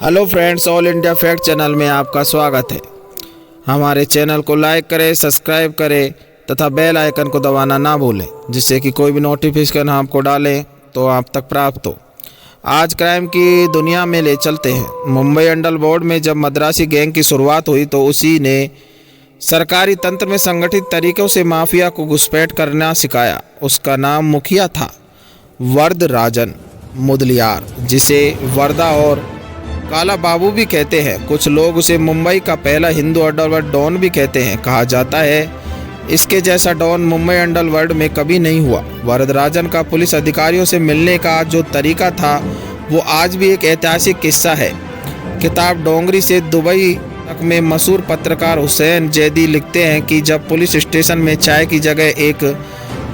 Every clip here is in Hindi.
Hello friends, all India fact channel में आपका स्वागत है। हमारे चैनल को लाइक करें, सब्सक्राइब करें तथा बेल आइकन को दबाना ना भूलें, जिससे कि कोई भी नोटिफिकेशन आपको डालें तो आप तक प्राप्त हो। आज क्राइम की दुनिया में ले चलते हैं। मुंबई अंडरवर्ल्ड में जब मद्रासी गैंग की शुरुआत हुई तो उसी ने सरकारी तंत्र में संगठित तरीक़ों से माफिया को घुसपैठ करना सिखाया। उसका नाम मुखिया था वरदराजन मुदलियार, जिसे वर्दा और काला बाबू भी कहते हैं। कुछ लोग उसे मुंबई का पहला हिंदू अंडरवर्ल्ड डॉन भी कहते हैं। कहा जाता है इसके जैसा डॉन मुंबई अंडरवर्ल्ड में कभी नहीं हुआ। वरदराजन का पुलिस अधिकारियों से मिलने का जो तरीका था वो आज भी एक ऐतिहासिक किस्सा है। किताब डोंगरी से दुबई तक में मशहूर पत्रकार हुसैन जैदी लिखते हैं कि जब पुलिस स्टेशन में चाय की जगह एक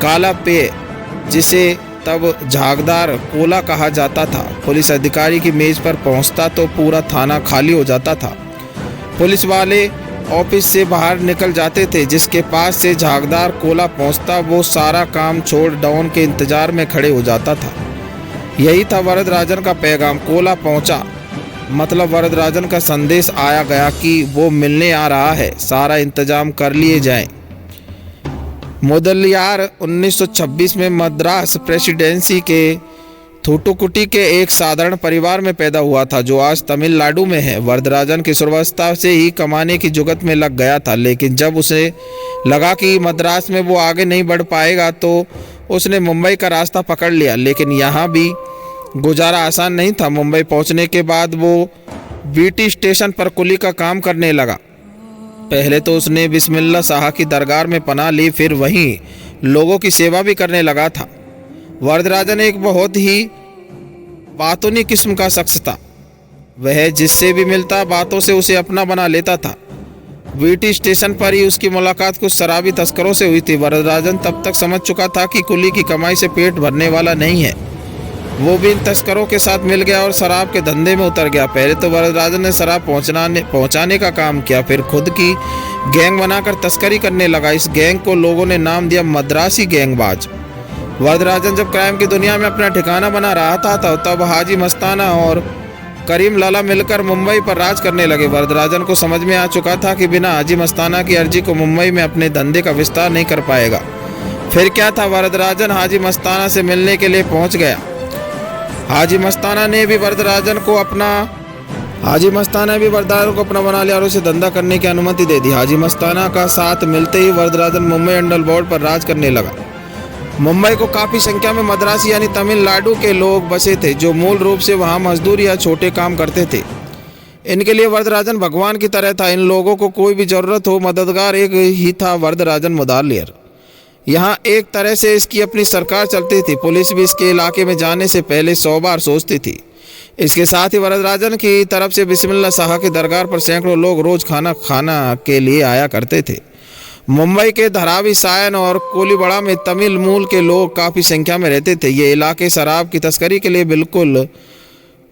काला पेय, जिसे तब झागदार कोला कहा जाता था, पुलिस अधिकारी की मेज पर पहुंचता तो पूरा थाना खाली हो जाता था। पुलिस वाले ऑफिस से बाहर निकल जाते थे। जिसके पास से झागदार कोला पहुंचता वो सारा काम छोड़ डॉन के इंतजार में खड़े हो जाता था। यही था वरदराजन का पैगाम। कोला पहुंचा मतलब वरदराजन का संदेश आया गया कि वो मिलने आ रहा है, सारा इंतजाम कर लिए जाएं। मुदलियार 1926 में मद्रास प्रेसिडेंसी के थूटुकुटी के एक साधारण परिवार में पैदा हुआ था, जो आज तमिलनाडु में है। वरदराजन की शुरुआत से ही कमाने की जुगत में लग गया था, लेकिन जब उसे लगा कि मद्रास में वो आगे नहीं बढ़ पाएगा तो उसने मुंबई का रास्ता पकड़ लिया। लेकिन यहाँ भी गुजारा आसान नहीं था। मुंबई पहुँचने के बाद वो बीटी स्टेशन पर कुली का काम करने लगा। पहले तो उसने बिस्मिल्लाह शाह की दरगाह में पनाह ली, फिर वहीं लोगों की सेवा भी करने लगा था। वरदराजन एक बहुत ही बातूनी किस्म का शख्स था। वह जिससे भी मिलता बातों से उसे अपना बना लेता था। वीटी स्टेशन पर ही उसकी मुलाकात कुछ शराबी तस्करों से हुई थी। वरदराजन तब तक समझ चुका था कि कुली की कमाई से पेट भरने वाला नहीं है। वो भी इन तस्करों के साथ मिल गया और शराब के धंधे में उतर गया। पहले तो वरदराजन ने शराब पहुंचाने का काम किया, फिर खुद की गैंग बनाकर तस्करी करने लगा। इस गैंग को लोगों ने नाम दिया मद्रासी गैंगबाज। वरदराजन जब क्राइम की दुनिया में अपना ठिकाना बना रहा था तब हाजी मस्ताना और करीम लाला मिलकर मुंबई पर राज करने लगे। वरदराजन को समझ में आ चुका था कि बिना हाजी मस्ताना की अर्जी को मुंबई में अपने धंधे का विस्तार नहीं कर पाएगा। फिर क्या था, वरदराजन हाजी मस्ताना से मिलने के लिए पहुंच गया। हाजी मस्ताना ने भी वरदराजन को अपना बना लिया और उसे धंधा करने की अनुमति दे दी। हाजी मस्ताना का साथ मिलते ही वरदराजन मुंबई अंडरवर्ल्ड पर राज करने लगा। मुंबई को काफ़ी संख्या में मद्रासी यानी तमिलनाडु के लोग बसे थे, जो मूल रूप से वहां मजदूर या छोटे काम करते थे। इनके लिए वरदराजन भगवान की तरह था। इन लोगों को कोई भी ज़रूरत हो, मददगार एक ही था, वरदराजन मुदलियार। यहाँ एक तरह से इसकी अपनी सरकार चलती थी। पुलिस भी इसके इलाके में जाने से पहले 100 बार सोचती थी। इसके साथ ही वरदराजन की तरफ से बिस्मिल्लाह शाह की दरगाह पर सैकड़ों लोग रोज खाना के लिए आया करते थे। मुंबई के धारावी, सायन और कोलीवाड़ा में तमिल मूल के लोग काफ़ी संख्या में रहते थे। ये इलाके शराब की तस्करी के लिए बिल्कुल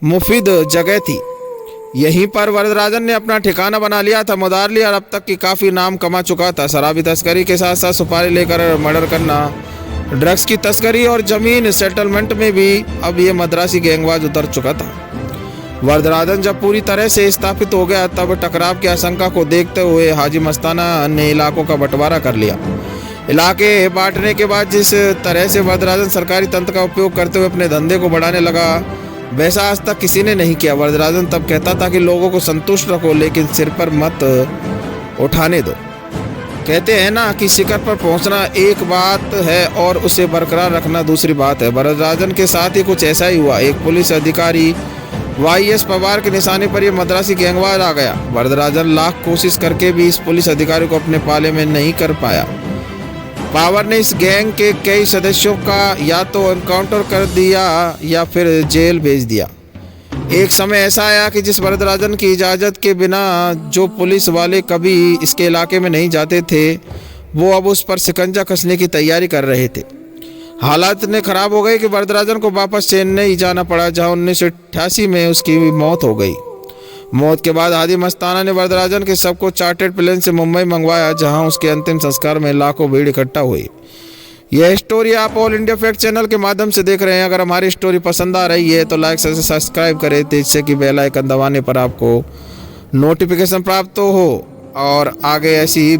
मुफीद जगह थी। यहीं पर वरदराजन ने अपना ठिकाना बना लिया था। मुदलियार अब तक की काफ़ी नाम कमा चुका था। शराबी तस्करी के साथ साथ सुपारी लेकर मर्डर करना, ड्रग्स की तस्करी और ज़मीन सेटलमेंट में भी अब ये मद्रासी गैंगबाज उतर चुका था। वरदराजन जब पूरी तरह से स्थापित हो गया तब टकराव की आशंका को देखते हुए हाजी मस्ताना ने इलाकों का बंटवारा कर लिया। इलाके बांटने के बाद जिस तरह से वरदराजन सरकारी तंत्र का उपयोग करते हुए अपने धंधे को बढ़ाने लगा, वैसा आज तक किसी ने नहीं किया। वरदराजन तब कहता था कि लोगों को संतुष्ट रखो, लेकिन सिर पर मत उठाने दो। कहते हैं ना कि शिखर पर पहुंचना एक बात है और उसे बरकरार रखना दूसरी बात है। वरदराजन के साथ ही कुछ ऐसा ही हुआ। एक पुलिस अधिकारी वाईएस पवार के निशाने पर यह मद्रासी गैंगबाज आ गया। वरदराजन लाख कोशिश करके भी इस पुलिस अधिकारी को अपने पाले में नहीं कर पाया। पावर ने इस गैंग के कई सदस्यों का या तो एनकाउंटर कर दिया या फिर जेल भेज दिया। एक समय ऐसा आया कि जिस वरदराजन की इजाज़त के बिना जो पुलिस वाले कभी इसके इलाके में नहीं जाते थे, वो अब उस पर शिकंजा कसने की तैयारी कर रहे थे। हालात इतने ख़राब हो गए कि वरदराजन को वापस चेन्नई जाना पड़ा, जहाँ 1988 में उसकी मौत हो गई। मौत के बाद हाजी मस्ताना ने वरदराजन के शव को चार्टर्ड प्लेन से मुंबई मंगवाया, जहां उसके अंतिम संस्कार में लाखों भीड़ इकट्ठा हुई। यह स्टोरी आप ऑल इंडिया फैक्ट चैनल के माध्यम से देख रहे हैं। अगर हमारी स्टोरी पसंद आ रही है तो लाइक से सब्सक्राइब करें, जिससे कि बेल आइकन दबाने पर आपको नोटिफिकेशन प्राप्त हो और आगे ऐसी ही